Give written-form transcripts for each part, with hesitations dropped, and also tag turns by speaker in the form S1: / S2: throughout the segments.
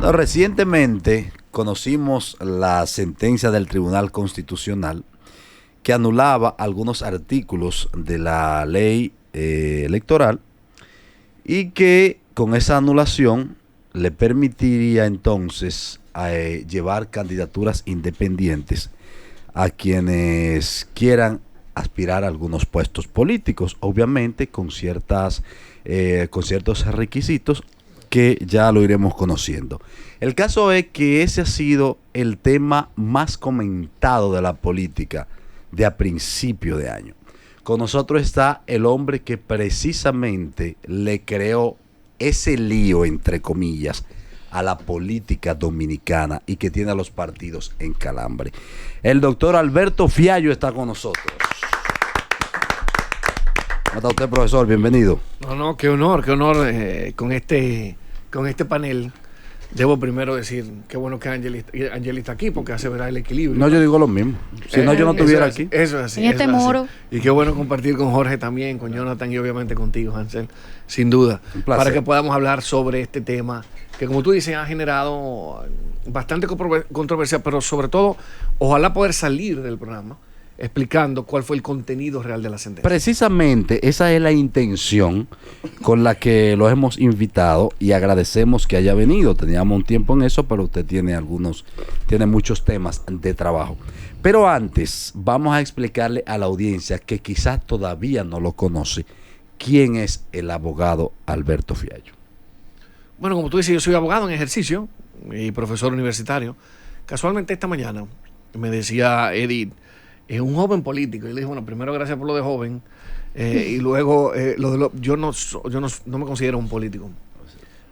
S1: Bueno, recientemente conocimos la sentencia del Tribunal Constitucional que anulaba algunos artículos de la ley electoral y que con esa anulación le permitiría entonces llevar candidaturas independientes a quienes quieran aspirar a algunos puestos políticos, obviamente con ciertos requisitos que ya lo iremos conociendo. El caso es que ese ha sido el tema más comentado de la política de a principio de año. Con nosotros está el hombre que precisamente le creó ese lío, entre comillas, a la política dominicana y que tiene a los partidos en calambre. El doctor Alberto Fiallo está con nosotros. ¿Cómo está usted, profesor? Bienvenido.
S2: No, qué honor con este panel. Debo primero decir qué bueno que Angeli está aquí porque hace ver el equilibrio.
S1: No, yo digo lo mismo. Si no, yo no estuviera aquí.
S2: Eso es así.
S3: En este moro.
S2: Y qué bueno compartir con Jorge también, con Jonathan y obviamente contigo, Hansel, sin duda.
S1: Un placer.
S2: Para que podamos hablar sobre este tema que, como tú dices, ha generado bastante controversia, pero sobre todo, ojalá poder salir del programa explicando cuál fue el contenido real de la sentencia.
S1: Precisamente esa es la intención con la que los hemos invitado y agradecemos que haya venido. Teníamos un tiempo en eso, pero usted tiene muchos temas de trabajo. Pero antes vamos a explicarle a la audiencia que quizás todavía no lo conoce, quién es el abogado Alberto Fiallo.
S2: Bueno, como tú dices, yo soy abogado en ejercicio y profesor universitario. Casualmente esta mañana me decía Edith, es un joven político. Y le dije, bueno, primero gracias por lo de joven. Y luego, yo no me considero un político.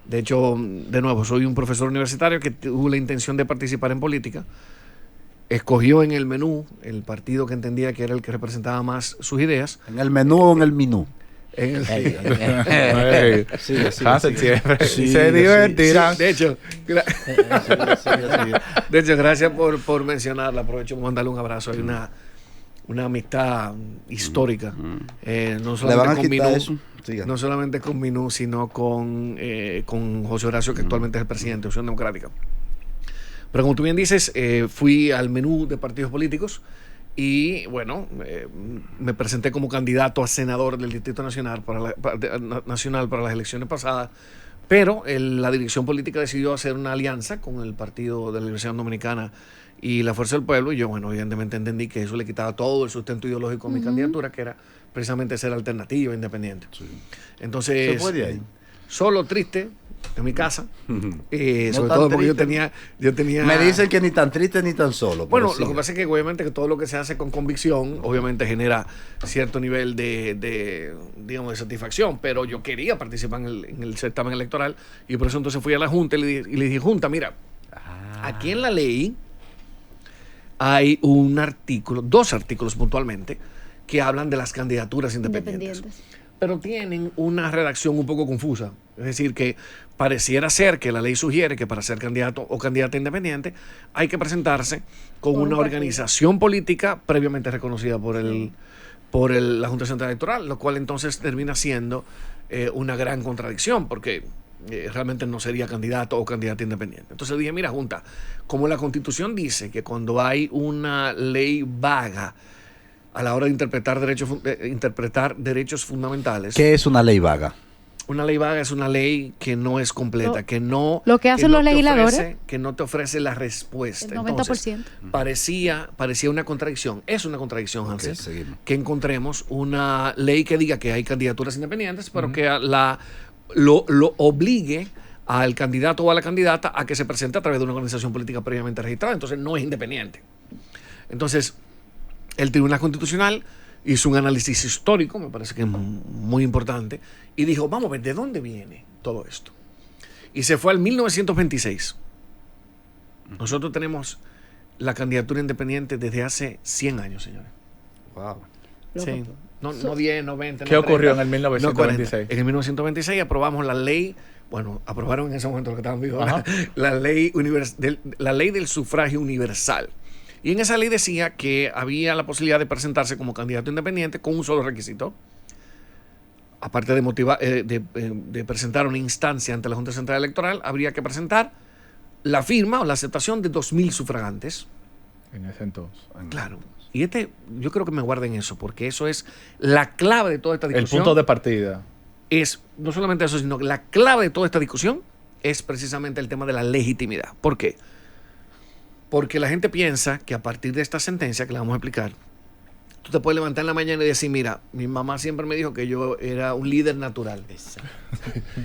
S2: De hecho, de nuevo, soy un profesor universitario que tuvo la intención de participar en política. Escogió en el menú el partido que entendía que era el que representaba más sus ideas.
S1: ¿En el menú o en el menú?
S2: En el
S4: Se divertirán.
S2: De hecho, gracias por mencionarla. Aprovecho para mandarle un abrazo. Hay una amistad histórica. No solamente con Minú, no solamente con Minú, sino con José Horacio, que actualmente es el presidente de Opción Democrática. Pero como tú bien dices, fui al menú de partidos políticos. Y bueno, me presenté como candidato a senador del Distrito Nacional para las elecciones pasadas, pero la dirección política decidió hacer una alianza con el Partido de la Liberación Dominicana y la Fuerza del Pueblo, y yo, bueno, evidentemente entendí que eso le quitaba todo el sustento ideológico a mi candidatura, que era precisamente ser alternativa, independiente. Sí. Entonces,
S1: ¿se fue de ahí?
S2: Solo, triste, en mi casa,
S1: No
S2: sobre todo porque yo tenía...
S1: Me dicen que ni tan triste ni tan solo.
S2: Bueno, lo que pasa es que obviamente que todo lo que se hace con convicción obviamente genera cierto nivel de satisfacción, pero yo quería participar en el certamen electoral y por eso entonces fui a la Junta y le dije, Junta, mira, aquí en la ley hay dos artículos puntualmente que hablan de las candidaturas independientes. Pero tienen una redacción un poco confusa. Es decir, que pareciera ser que la ley sugiere que para ser candidato o candidata independiente hay que presentarse con una organización política previamente reconocida por la Junta Central Electoral, lo cual entonces termina siendo una gran contradicción, porque realmente no sería candidato o candidata independiente. Entonces dije, mira, Junta, como la Constitución dice que cuando hay una ley vaga a la hora de interpretar derechos fundamentales.
S1: ¿Qué es una ley vaga?
S2: Una ley vaga es una ley que no es completa,
S3: lo que hacen los legisladores.
S2: Que no te ofrece la respuesta.
S3: El 90%.
S2: Entonces, parecía una contradicción. Es una contradicción, Hansel, que encontremos una ley que diga que hay candidaturas independientes, pero que lo obligue al candidato o a la candidata a que se presente a través de una organización política previamente registrada. Entonces, no es independiente. Entonces, el Tribunal Constitucional hizo un análisis histórico, me parece que es muy importante, y dijo, vamos a ver, ¿de dónde viene todo esto? Y se fue al 1926. Nosotros tenemos la candidatura independiente desde hace 100 años, señores.
S1: Wow.
S2: Sí. No 10, no 20.
S4: ¿Qué ocurrió en el 1926?
S2: En el 1926 aprobamos la ley, aprobaron en ese momento lo que estaban vivos, la ley del sufragio universal. Y en esa ley decía que había la posibilidad de presentarse como candidato independiente con un solo requisito. Aparte de presentar una instancia ante la Junta Central Electoral, habría que presentar la firma o la aceptación de 2.000 sufragantes.
S4: En ese entonces.
S2: Claro. Y yo creo que me guarden eso, porque eso es la clave de toda esta discusión.
S4: El punto de partida.
S2: Es no solamente eso, sino que la clave de toda esta discusión es precisamente el tema de la legitimidad. ¿Por qué? Porque la gente piensa que a partir de esta sentencia que le vamos a explicar, tú te puedes levantar en la mañana y decir, mira, mi mamá siempre me dijo que yo era un líder natural.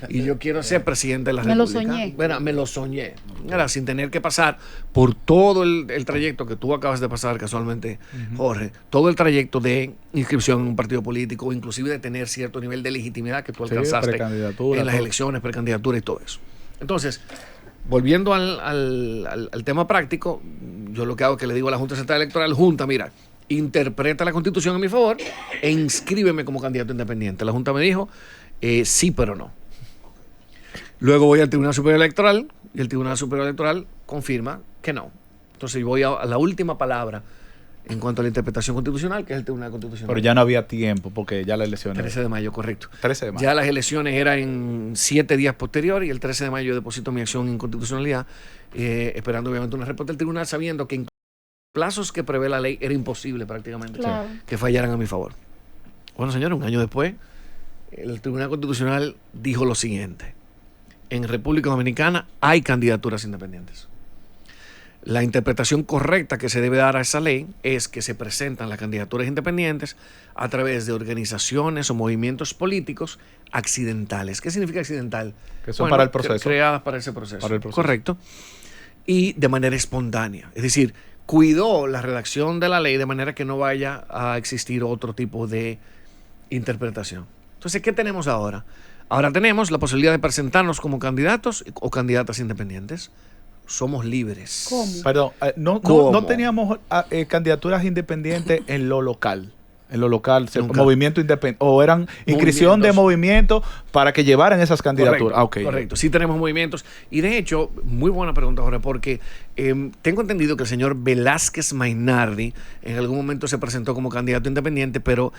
S2: Y yo quiero ser presidente de la República.
S3: Me lo soñé.
S2: Bueno, me lo soñé. Mira, sin tener que pasar por todo el trayecto que tú acabas de pasar casualmente, Jorge, todo el trayecto de inscripción en un partido político, inclusive de tener cierto nivel de legitimidad que tú alcanzaste en las elecciones, precandidatura y todo eso. Entonces, volviendo al tema práctico, yo lo que hago es que le digo a la Junta Central Electoral, Junta, mira, interpreta la Constitución a mi favor e inscríbeme como candidato independiente. La Junta me dijo, sí, pero no. Luego voy al Tribunal Superior Electoral y el Tribunal Superior Electoral confirma que no. Entonces voy a la última palabra en cuanto a la interpretación constitucional, que es el Tribunal Constitucional.
S4: Pero ya no había tiempo porque ya las elecciones...
S2: 13 de mayo, correcto.
S4: 13 de mayo.
S2: Ya las elecciones eran en 7 días posteriores y el 13 de mayo deposito mi acción en inconstitucionalidad, esperando obviamente una respuesta del tribunal, sabiendo que en plazos que prevé la ley era imposible prácticamente que fallaran a mi favor. Bueno, señores, un año después, el Tribunal Constitucional dijo lo siguiente: en República Dominicana hay candidaturas independientes. La interpretación correcta que se debe dar a esa ley es que se presentan las candidaturas independientes a través de organizaciones o movimientos políticos accidentales. ¿Qué significa accidental?
S4: Que son para el proceso.
S2: Creadas para ese proceso.
S4: Para el proceso.
S2: Correcto. Y de manera espontánea. Es decir, cuidó la redacción de la ley de manera que no vaya a existir otro tipo de interpretación. Entonces, ¿qué tenemos ahora? Ahora tenemos la posibilidad de presentarnos como candidatos o candidatas independientes. Somos libres.
S3: ¿Cómo?
S4: Perdón, no teníamos candidaturas independientes en lo local. En lo local, movimiento independiente, o eran inscripción de movimiento para que llevaran esas candidaturas.
S2: Correcto, sí tenemos movimientos. Y de hecho, muy buena pregunta, Jorge, porque tengo entendido que el señor Velázquez Mainardi en algún momento se presentó como candidato independiente, pero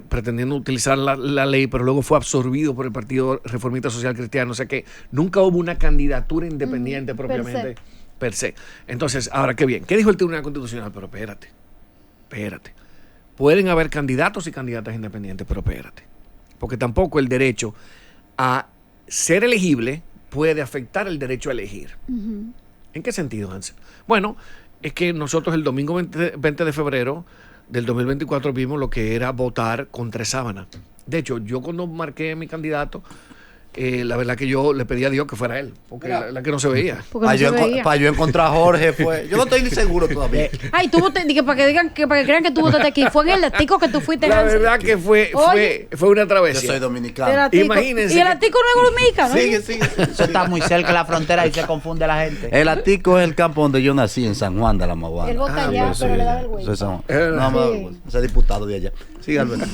S2: pretendiendo utilizar la ley, pero luego fue absorbido por el Partido Reformista Social Cristiano. O sea que nunca hubo una candidatura independiente propiamente per se. Entonces, ahora, qué bien. ¿Qué dijo el Tribunal Constitucional? Pero espérate. Pueden haber candidatos y candidatas independientes, pero espérate. Porque tampoco el derecho a ser elegible puede afectar el derecho a elegir. ¿En qué sentido, Hansel? Bueno, es que nosotros el domingo 20 de febrero del 2024 vimos lo que era votar con 3 sábanas. De hecho, yo cuando marqué mi candidato, la verdad que yo le pedí a Dios que fuera él, porque la que no se veía.
S1: Para yo encontrar a Jorge fue... Yo no estoy ni seguro todavía.
S3: Ay, tú para que crean que tú votaste aquí. Fue en el Atico que tú fuiste.
S2: La verdad que fue una travesía.
S1: Yo soy dominicano.
S2: Imagínense.
S3: ¿Y el Atico no es dominicano?
S1: Sigue.
S5: Eso está muy cerca de la frontera y se confunde la gente.
S1: El Atico es el campo donde yo nací, en San Juan de la Maguana.
S3: Él vota allá, pero le da vergüenza.
S1: No, ese diputado de allá. Sí, Alberto.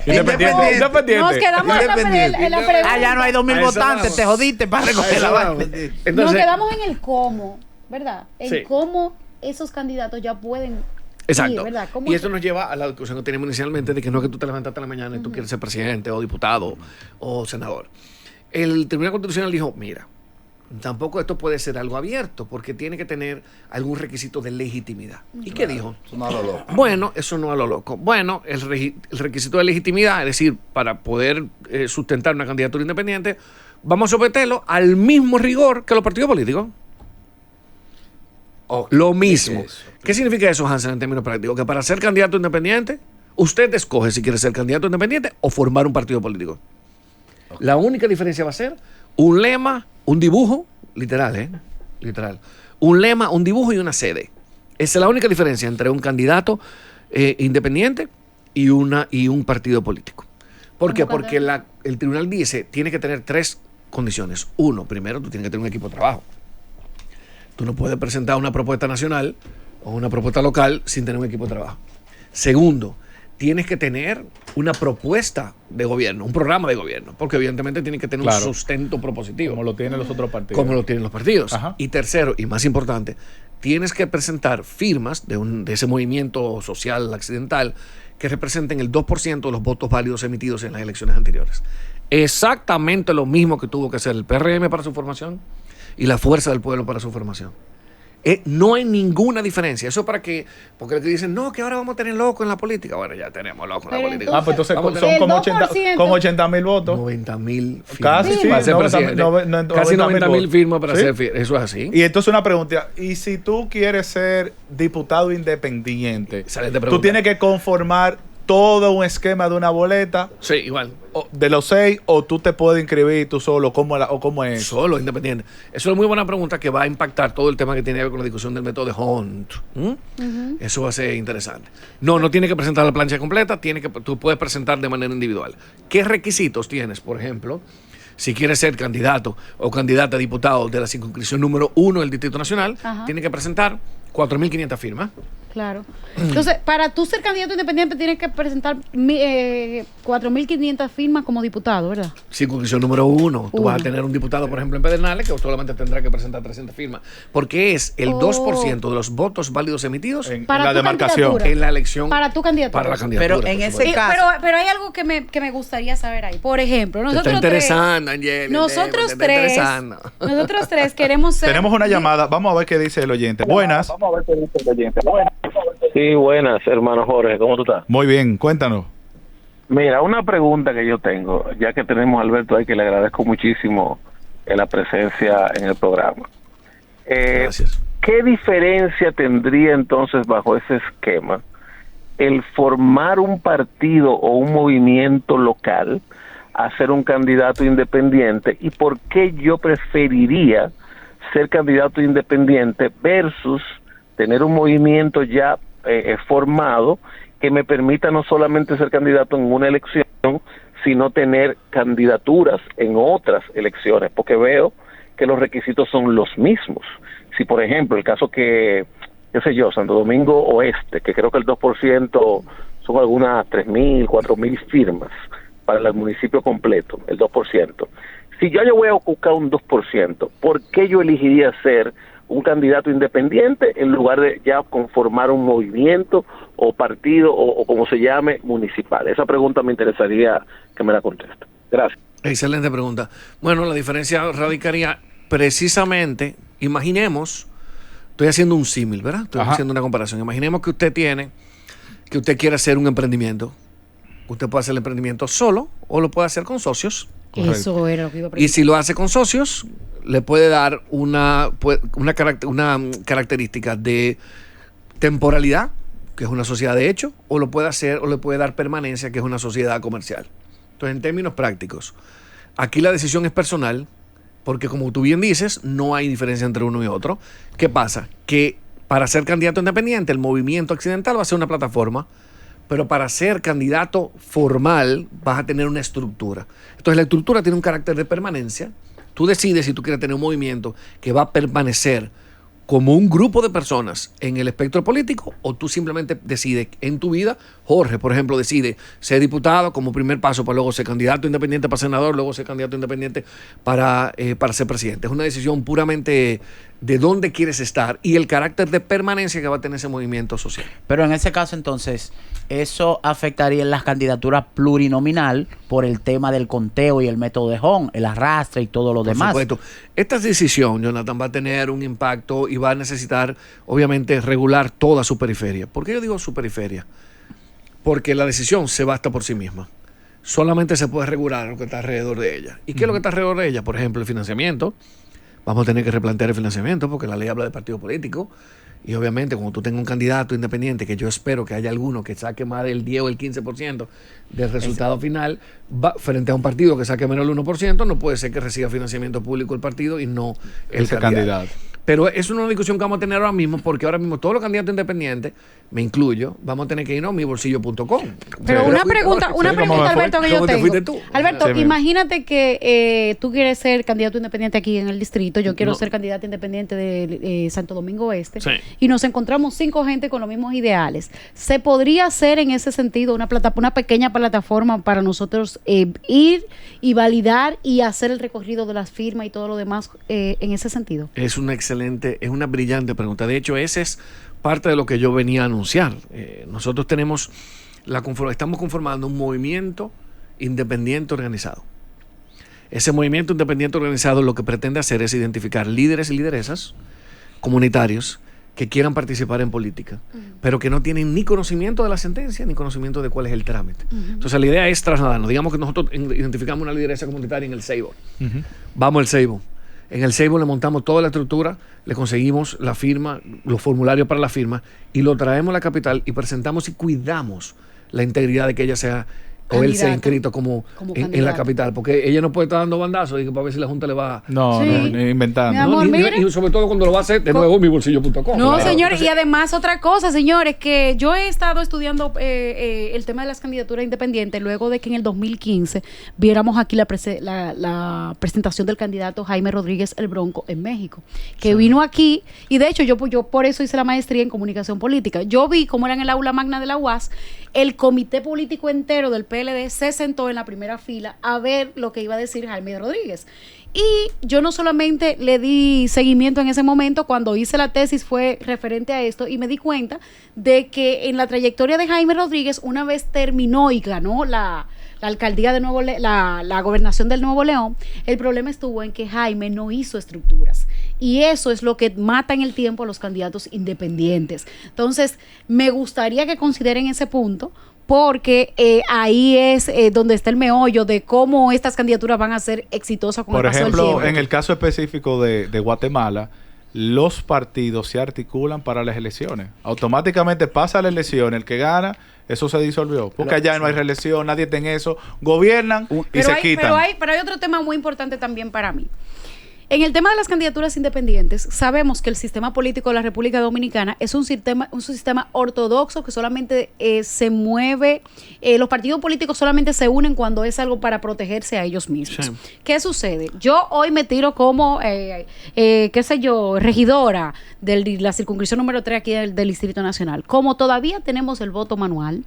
S4: Independiente.
S3: Nos quedamos en la pregunta.
S5: Allá no hay 2.000 votantes, te jodiste para recoger la vaina.
S3: Nos quedamos en el cómo, ¿verdad?
S2: Sí.
S3: Cómo esos candidatos ya pueden
S2: Exacto.
S3: ir, ¿verdad?
S2: Y eso nos lleva a la discusión que teníamos inicialmente de que no es que tú te levantaste a la mañana y tú quieres ser presidente o diputado o senador. El Tribunal Constitucional dijo, mira, tampoco esto puede ser algo abierto porque tiene que tener algún requisito de legitimidad. ¿Y qué dijo?
S1: Eso no a lo loco.
S2: Bueno, eso no a lo loco. Bueno, el requisito de legitimidad, es decir, para poder sustentar una candidatura independiente, vamos a someterlo al mismo rigor que los partidos políticos. Lo mismo. ¿Qué significa eso, Hansel, en términos prácticos? Que para ser candidato independiente, usted escoge si quiere ser candidato independiente o formar un partido político. La única diferencia va a ser un lema, un dibujo, literal, un lema, un dibujo y una sede. Esa es la única diferencia entre un candidato independiente y un partido político. ¿Por qué? Porque el tribunal dice, tiene que tener 3 condiciones. Uno, primero, tú tienes que tener un equipo de trabajo. Tú no puedes presentar una propuesta nacional o una propuesta local sin tener un equipo de trabajo. Segundo, tienes que tener una propuesta de gobierno, un programa de gobierno, porque evidentemente tiene que tener un sustento propositivo.
S4: Como lo tienen los otros partidos.
S2: Como lo tienen los partidos.
S4: Ajá.
S2: Y tercero, y más importante, tienes que presentar firmas de ese movimiento social accidental que representen el 2% de los votos válidos emitidos en las elecciones anteriores. Exactamente lo mismo que tuvo que hacer el PRM para su formación, y la fuerza del pueblo para su formación. No hay ninguna diferencia. Eso para que, porque dicen, no, que ahora vamos a tener loco en la política. Bueno, ya tenemos loco en la política.
S4: Pues entonces
S2: Vamos a
S4: son
S2: tener
S4: como
S3: 2%.
S4: 80.000 votos.
S2: 90.000 firmas.
S4: Casi, sí.
S2: Para ser presidente. Casi 90.000
S4: votos.
S2: firmas para
S4: ¿Sí?
S2: ser Eso es así.
S4: Y entonces una pregunta, y si tú quieres ser diputado independiente,
S2: Excelente
S4: tú
S2: pregunta.
S4: tienes que conformar todo un esquema de una boleta
S2: Sí, igual.
S4: de los 6, o tú te puedes inscribir tú solo, ¿cómo es?
S2: Solo independiente. Eso es muy buena pregunta que va a impactar todo el tema que tiene que ver con la discusión del método de Hunt. Eso va a ser interesante. No tiene que presentar la plancha completa, tú puedes presentar de manera individual. ¿Qué requisitos tienes? Por ejemplo, si quieres ser candidato o candidata a diputado de la circunscripción número 1 del Distrito Nacional, tienes que presentar 4.500 firmas.
S3: Claro. Entonces, para tú ser candidato independiente tienes que presentar 4.500 firmas como diputado, ¿verdad?
S2: Circunscripción número 1. Tú vas a tener un diputado, por ejemplo, en Pedernales, que solamente tendrá que presentar 300 firmas. Porque es el 2% de los votos válidos emitidos
S4: En
S3: Para
S4: la
S3: tu
S4: demarcación.
S3: candidatura.
S2: en la elección.
S3: Para tu candidatura.
S2: Para la candidatura.
S5: Pero en
S2: por
S5: ese
S2: supuesto.
S5: caso-
S3: Pero hay algo que me gustaría saber ahí. Por ejemplo,
S2: Te
S3: nosotros
S2: está
S3: tres,
S2: interesando, Angel.
S3: nosotros tres queremos ser...
S4: Tenemos una llamada, vamos a ver qué dice el oyente. Buenas.
S6: Sí, buenas, hermano Jorge, ¿cómo tú estás?
S4: Muy bien, cuéntanos.
S6: Mira, una pregunta que yo tengo, ya que tenemos a Alberto ahí, que le agradezco muchísimo la presencia en el programa.
S2: Gracias.
S6: ¿Qué diferencia tendría entonces bajo ese esquema el formar un partido o un movimiento local a ser un candidato independiente? ¿Y por qué yo preferiría ser candidato independiente versus tener un movimiento ya formado que me permita no solamente ser candidato en una elección, sino tener candidaturas en otras elecciones? Porque veo que los requisitos son los mismos. Si, por ejemplo, el caso qué sé yo, Santo Domingo Oeste, que creo que el 2% son algunas 3.000, 4.000 firmas para el municipio completo, el 2%. Si yo voy a buscar un 2%, ¿por qué yo elegiría ser un candidato independiente en lugar de ya conformar un movimiento o partido o como se llame municipal? Esa pregunta me interesaría que me la conteste. Gracias.
S2: Excelente pregunta. Bueno, la diferencia radicaría precisamente, imaginemos, estoy haciendo un símil, ¿verdad? Estoy haciendo una comparación. Imaginemos que usted quiere hacer un emprendimiento. Usted puede hacer el emprendimiento solo o lo puede hacer con socios.
S3: Eso era lo que iba a
S2: Y
S3: preguntar.
S2: si lo hace con socios, le puede dar una característica de temporalidad, que es una sociedad de hecho, o lo puede hacer, o le puede dar permanencia, que es una sociedad comercial. Entonces, en términos prácticos, aquí la decisión es personal, porque como tú bien dices, no hay diferencia entre uno y otro. ¿Qué pasa? Que para ser candidato independiente, el movimiento accidental va a ser una plataforma, pero para ser candidato formal vas a tener una estructura. Entonces la estructura tiene un carácter de permanencia. Tú decides si tú quieres tener un movimiento que va a permanecer como un grupo de personas en el espectro político, o tú simplemente decides en tu vida. Jorge, por ejemplo, decide ser diputado como primer paso para luego ser candidato independiente para senador, luego ser candidato independiente para ser presidente. Es una decisión puramente de dónde quieres estar y el carácter de permanencia que va a tener ese movimiento social.
S5: Pero en ese caso, entonces, eso afectaría en las candidaturas plurinominal por el tema del conteo y el método de Hunt, el arrastre y todo lo
S2: Por
S5: demás.
S2: supuesto. Esta decisión, Jonathan, va a tener un impacto y va a necesitar, obviamente, regular toda su periferia. ¿Por qué yo digo su periferia? Porque la decisión se basta por sí misma. Solamente se puede regular lo que está alrededor de ella. ¿Y qué es lo que está alrededor de ella? Por ejemplo, el financiamiento. Vamos a tener que replantear el financiamiento porque la ley habla de partido político. Y obviamente, cuando tú tengas un candidato independiente, que yo espero que haya alguno que saque más del 10 o el 15% del resultado final, frente a un partido que saque menos del 1%, no puede ser que reciba financiamiento público el partido y no el candidato. Pero es una discusión que vamos a tener ahora mismo, porque ahora mismo todos los candidatos independientes, me incluyo, vamos a tener que irnos a mibolsillo.com.
S3: Pero una pregunta, Alberto, que yo
S2: ¿Cómo te
S3: tengo.
S2: fuiste tú?
S3: Alberto,
S4: Sí,
S3: imagínate que tú quieres ser candidato independiente aquí en el distrito, yo quiero
S2: No.
S3: ser candidato independiente de Santo Domingo Oeste,
S2: Sí.
S3: y nos encontramos 5 gente con los mismos ideales. ¿Se podría hacer en ese sentido una pequeña plataforma para nosotros ir y validar y hacer el recorrido de las firmas y todo lo demás en ese sentido?
S2: Es una brillante pregunta. De hecho, ese es parte de lo que yo venía a anunciar. Nosotros estamos conformando un movimiento independiente organizado. Ese movimiento independiente organizado lo que pretende hacer es identificar líderes y lideresas comunitarios que quieran participar en política, pero que no tienen ni conocimiento de la sentencia ni conocimiento de cuál es el trámite. Entonces la idea es trasladarnos. Digamos que nosotros identificamos una lideresa comunitaria en el Seibo. Vamos al Seibo. En el Seibo le montamos toda la estructura, le conseguimos la firma, los formularios para la firma, y lo traemos a la capital y presentamos y cuidamos la integridad de que ella sea o él sea inscrito como en la capital, porque ella no puede estar dando bandazos y para ver si la Junta le va
S4: inventando.
S3: Mi amor,
S2: y sobre todo cuando lo va a hacer de nuevo en mibolsillo.com.
S3: No, señores, y además otra cosa, señores, que yo he estado estudiando el tema de las candidaturas independientes luego de que en el 2015 viéramos aquí la presentación del candidato Jaime Rodríguez el Bronco en México, que vino aquí, y de hecho yo por eso hice la maestría en comunicación política. Yo vi cómo era en el aula magna de la UAS, el comité político entero del PLD se sentó en la primera fila a ver lo que iba a decir Jaime Rodríguez. Y yo no solamente le di seguimiento en ese momento, cuando hice la tesis fue referente a esto, y me di cuenta de que en la trayectoria de Jaime Rodríguez, una vez terminó y ganó la alcaldía de la gobernación del Nuevo León, el problema estuvo en que Jaime no hizo estructuras. Y eso es lo que mata en el tiempo a los candidatos independientes. Entonces, me gustaría que consideren ese punto, porque ahí es donde está el meollo de cómo estas candidaturas van a ser exitosas con el paso del tiempo.
S4: Por ejemplo, en el caso específico de Guatemala, los partidos se articulan para las elecciones. Automáticamente pasa la elección, el que gana, eso se disolvió. Porque allá no hay reelección, nadie está en eso, gobiernan y se quitan.
S3: Pero hay otro tema muy importante también para mí. En el tema de las candidaturas independientes, sabemos que el sistema político de la República Dominicana es un sistema ortodoxo que solamente se mueve, los partidos políticos solamente se unen cuando es algo para protegerse a ellos mismos. Sí. ¿Qué sucede? Yo hoy me tiro como, regidora de la circunscripción número 3 aquí del Distrito Nacional. Como todavía tenemos el voto manual,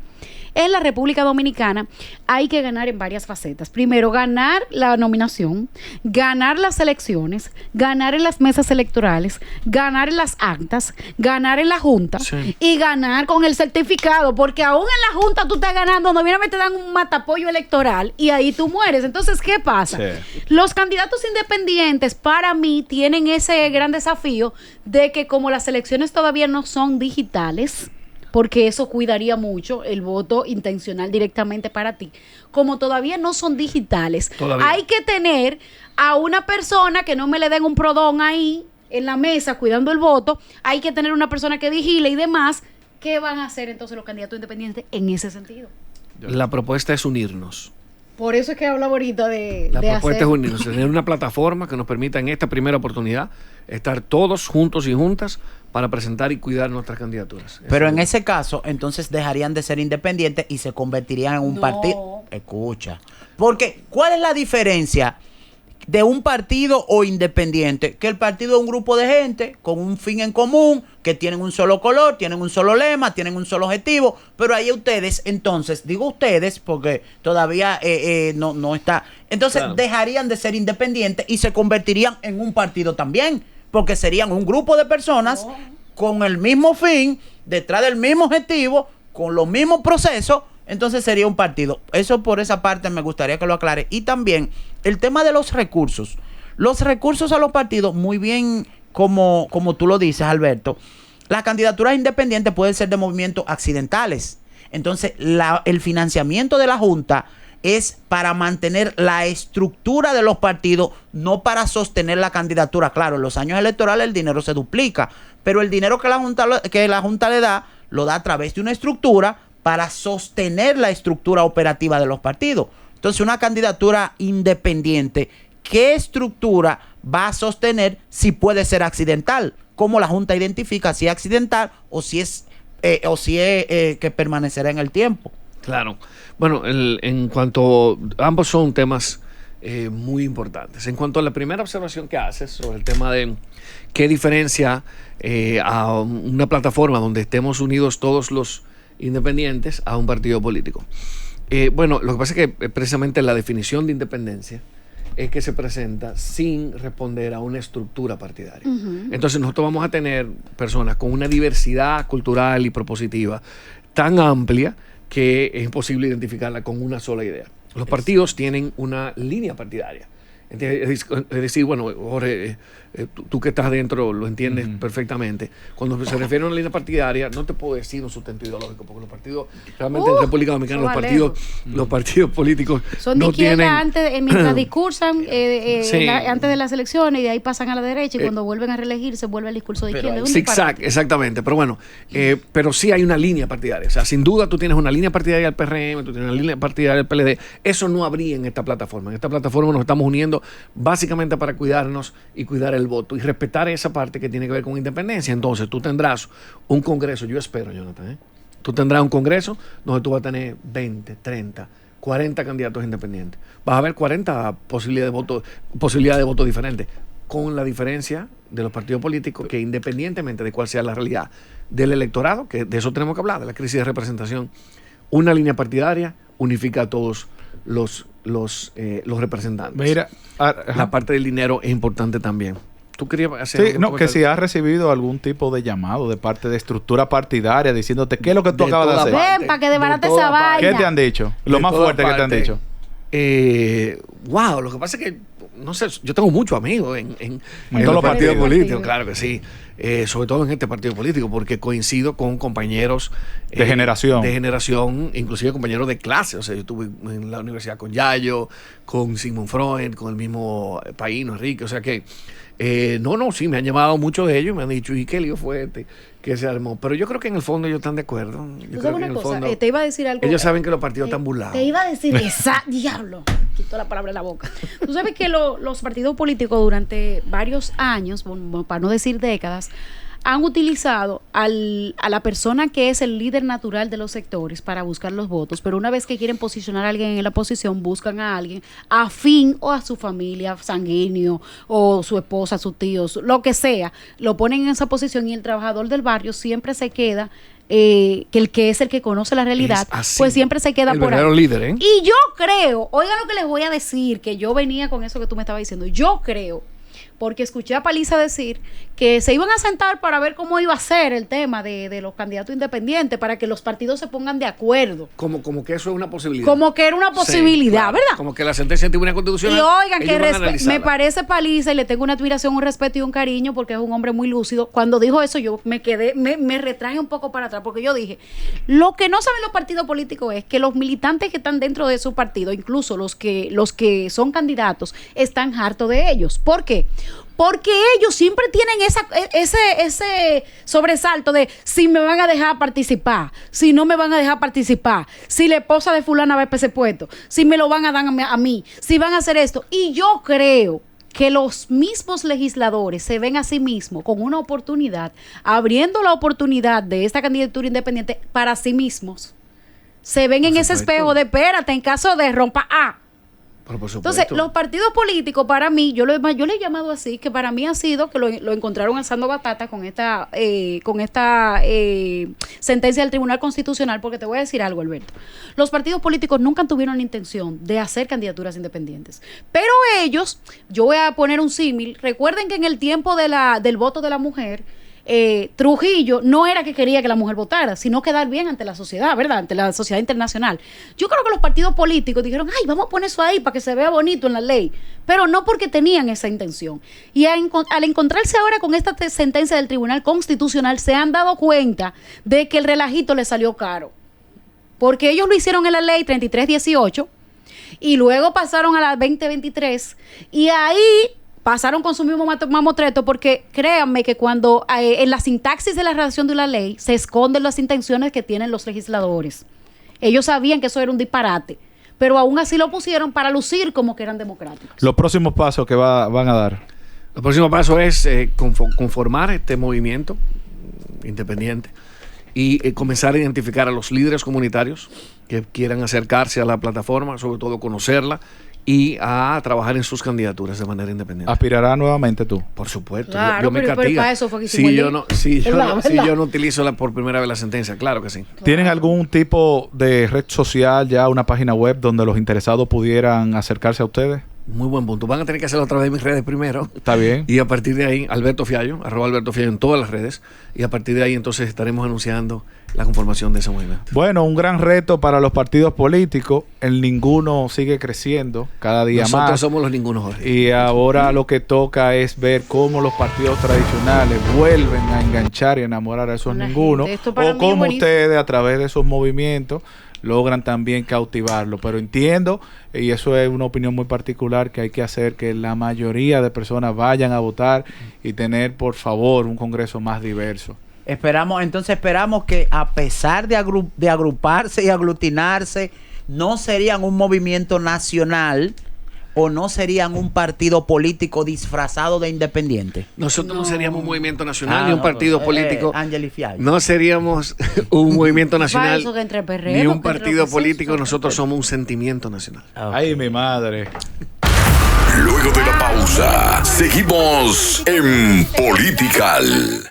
S3: en la República Dominicana hay que ganar en varias facetas. Primero, ganar la nominación, ganar las elecciones, ganar en las mesas electorales, ganar en las actas, ganar en la Junta y ganar con el certificado, porque aún en la Junta tú estás ganando, obviamente te dan un matapollo electoral y ahí tú mueres. Entonces, ¿qué pasa? Los candidatos independientes para mí tienen ese gran desafío de que como las elecciones todavía no son digitales, porque eso cuidaría mucho el voto intencional directamente para ti. Como todavía no son digitales, hay que tener a una persona que no me le den un prodón ahí en la mesa cuidando el voto, hay que tener una persona que vigile y demás. ¿Qué van a hacer entonces los candidatos independientes en ese sentido?
S2: La propuesta es unirnos.
S3: Por eso es que hablo ahorita de
S2: La propuesta es unirnos, tener una plataforma que nos permita en esta primera oportunidad estar todos juntos y juntas para presentar y cuidar nuestras candidaturas.
S5: Pero en ese caso, entonces dejarían de ser independientes y se convertirían en un partido. Escucha. Porque, ¿cuál es la diferencia de un partido o independiente? Que el partido es un grupo de gente con un fin en común, que tienen un solo color, tienen un solo lema, tienen un solo objetivo, pero ahí ustedes, entonces, digo ustedes porque todavía no está, entonces dejarían de ser independientes y se convertirían en un partido también, porque serían un grupo de personas con el mismo fin, detrás del mismo objetivo, con los mismos procesos. Entonces sería un partido. Eso por esa parte me gustaría que lo aclare. Y también el tema de los recursos. Los recursos a los partidos, muy bien como tú lo dices, Alberto, las candidaturas independientes pueden ser de movimientos accidentales. Entonces el financiamiento de la Junta es para mantener la estructura de los partidos, no para sostener la candidatura. Claro, en los años electorales el dinero se duplica, pero el dinero que la Junta le da, lo da a través de una estructura para sostener la estructura operativa de los partidos. Entonces, una candidatura independiente, ¿qué estructura va a sostener si puede ser accidental? ¿Cómo la Junta identifica si es accidental o si es que permanecerá en el tiempo?
S2: Claro. Bueno, en cuanto ambos son temas muy importantes. En cuanto a la primera observación que haces sobre el tema de qué diferencia a una plataforma donde estemos unidos todos los independientes a un partido político. Bueno, lo que pasa es que precisamente la definición de independencia es que se presenta sin responder a una estructura partidaria. Entonces nosotros vamos a tener personas con una diversidad cultural y propositiva tan amplia que es imposible identificarla con una sola idea. Los partidos tienen una línea partidaria Es decir, bueno, Jorge, tú que estás adentro lo entiendes perfectamente. Cuando se refiere a una línea partidaria, no te puedo decir un sustento ideológico, porque los partidos, realmente en República Dominicana, los partidos políticos
S3: son de
S2: no
S3: izquierda
S2: tienen...
S3: antes, mientras discursan
S2: Sí.
S3: antes de las elecciones, y de ahí pasan a la derecha, y cuando vuelven a reelegirse vuelve el discurso de izquierda. Es un disparate.
S2: Exactamente, pero bueno, pero sí hay una línea partidaria. O sea, sin duda tú tienes una línea partidaria del PRM, tú tienes una línea partidaria del PLD. Eso no habría en esta plataforma. En esta plataforma nos estamos uniendo básicamente para cuidarnos y cuidar el voto y respetar esa parte que tiene que ver con independencia. Entonces tú tendrás un congreso, yo espero, Jonathan, tú tendrás un congreso donde tú vas a tener 20, 30, 40 candidatos independientes. Vas a ver 40 posibilidades de voto diferentes, con la diferencia de los partidos políticos que, independientemente de cuál sea la realidad del electorado, que de eso tenemos que hablar, de la crisis de representación, una línea partidaria unifica a todos los representantes.
S4: Mira,
S2: la parte del dinero es importante también. ¿Tú querías hacer
S4: sí, no, que si has recibido algún tipo de llamado de parte de estructura partidaria diciéndote qué es lo que tú acabas de hacer.
S3: Ven, para que desbarate esa vaina.
S4: ¿Qué te han dicho? Lo más fuerte que te han dicho.
S2: Wow, lo que pasa es que, no sé, yo tengo muchos amigos en todos los partidos políticos, claro que sí. Sobre todo en este partido político, porque coincido con compañeros
S4: de
S2: generación, inclusive compañeros de clase. O sea, yo estuve en la universidad con Yayo, con Sigmund Freud, con el mismo Paíno, Enrique. O sea que, sí, me han llamado muchos de ellos y me han dicho, ¿y qué lío fue este que se armó? Pero yo creo que en el fondo ellos están de acuerdo. Yo creo que en el fondo,
S3: te iba a decir algo.
S2: Ellos saben que los partidos están burlados.
S3: Te iba a decir diablo. Quito la palabra de la boca. Tú sabes que los partidos políticos durante varios años, para no decir décadas, han utilizado a la persona que es el líder natural de los sectores para buscar los votos, pero una vez que quieren posicionar a alguien en la posición, buscan a alguien afín o a su familia, sanguíneo, o su esposa, sus tíos, lo que sea, lo ponen en esa posición y el trabajador del barrio siempre se queda, que el que es el que conoce la realidad, pues siempre se queda
S2: el
S3: por
S2: verdadero
S3: ahí.
S2: líder, ¿eh?
S3: Y yo creo, oiga lo que les voy a decir, que yo venía con eso que tú me estabas diciendo, yo creo, porque escuché a Paliza decir que se iban a sentar para ver cómo iba a ser el tema de los candidatos independientes, para que los partidos se pongan de acuerdo.
S2: Como que eso es una posibilidad.
S3: Como que era una posibilidad,
S2: sí, claro.
S3: ¿verdad?
S2: Como que la sentencia del Tribunal Constitucional.
S3: Y oigan, que me parece Paliza, y le tengo una admiración, un respeto y un cariño, porque es un hombre muy lúcido. Cuando dijo eso, yo me quedé, me retraje un poco para atrás, porque yo dije, lo que no saben los partidos políticos es que los militantes que están dentro de su partido, incluso los que son candidatos, están hartos de ellos. ¿Por qué? Porque ellos siempre tienen ese sobresalto de si me van a dejar participar, si no me van a dejar participar, si la esposa de fulana va a ese puesto, si me lo van a dar a mí, si van a hacer esto. Y yo creo que los mismos legisladores se ven a sí mismos con una oportunidad, abriendo la oportunidad de esta candidatura independiente para sí mismos. Se ven en ese espejo de espérate, en caso de rompa Entonces, los partidos políticos, para mí, yo le he llamado así, que para mí ha sido que lo encontraron asando batata con esta sentencia del Tribunal Constitucional, porque te voy a decir algo, Alberto. Los partidos políticos nunca tuvieron la intención de hacer candidaturas independientes. Pero ellos, yo voy a poner un símil, recuerden que en el tiempo del voto de la mujer, Trujillo no era que quería que la mujer votara, sino quedar bien ante la sociedad, ¿verdad? Ante la sociedad internacional. Yo creo que los partidos políticos dijeron, ay, vamos a poner eso ahí para que se vea bonito en la ley, pero no porque tenían esa intención. Y al encontrarse ahora con esta sentencia del Tribunal Constitucional, se han dado cuenta de que el relajito les salió caro, porque ellos lo hicieron en la ley 3318 y luego pasaron a la 2023 y ahí pasaron con su mismo mamotreto, porque créanme que cuando en la sintaxis de la redacción de una ley se esconden las intenciones que tienen los legisladores. Ellos sabían que eso era un disparate, pero aún así lo pusieron para lucir como que eran democráticos.
S4: Los próximos pasos que van a dar.
S2: El próximo paso es conformar este movimiento independiente y comenzar a identificar a los líderes comunitarios que quieran acercarse a la plataforma, sobre todo conocerla, y a trabajar en sus candidaturas de manera independiente.
S4: ¿Aspirará nuevamente tú?
S2: Por supuesto.
S3: Claro,
S2: yo me
S3: pero
S2: castigo.
S3: para eso fue que
S2: si yo no utilizo por primera vez la sentencia, claro que sí.
S3: Claro.
S4: ¿Tienen algún tipo de red social, ya una página web donde los interesados pudieran acercarse a ustedes?
S2: Muy buen punto. Van a tener que hacerlo a través de mis redes primero.
S4: Está bien.
S2: Y a partir de ahí, Alberto Fiallo, @Alberto Fiallo en todas las redes. Y a partir de ahí entonces estaremos anunciando la conformación de ese movimiento.
S4: Bueno, un gran reto para los partidos políticos. El ninguno sigue creciendo cada día
S2: Nosotros
S4: más.
S2: somos los ningunos, Jorge.
S4: Y ahora lo que toca es ver cómo los partidos tradicionales vuelven a enganchar y enamorar a esos
S3: La
S4: ningunos.
S3: gente. Esto para
S4: O
S3: mí es
S4: cómo
S3: buenísimo.
S4: ustedes, a través de esos movimientos, logran también cautivarlo. Pero entiendo, y eso es una opinión muy particular, que hay que hacer que la mayoría de personas vayan a votar y tener, por favor, un Congreso más diverso.
S5: Esperamos que, a pesar de agruparse y aglutinarse, no serían un movimiento nacional o no serían un partido político disfrazado de independiente.
S2: Nosotros no seríamos un movimiento nacional ni un partido político.
S5: Ángel y Fiallo.
S2: No seríamos un movimiento nacional
S3: Falso que entre perreo,
S2: ni
S3: que
S2: un
S3: entre
S2: partido
S3: lo que sea,
S2: político.
S3: eso.
S2: Nosotros somos un sentimiento nacional.
S4: Ay, mi madre.
S7: Luego de la pausa, seguimos en Political.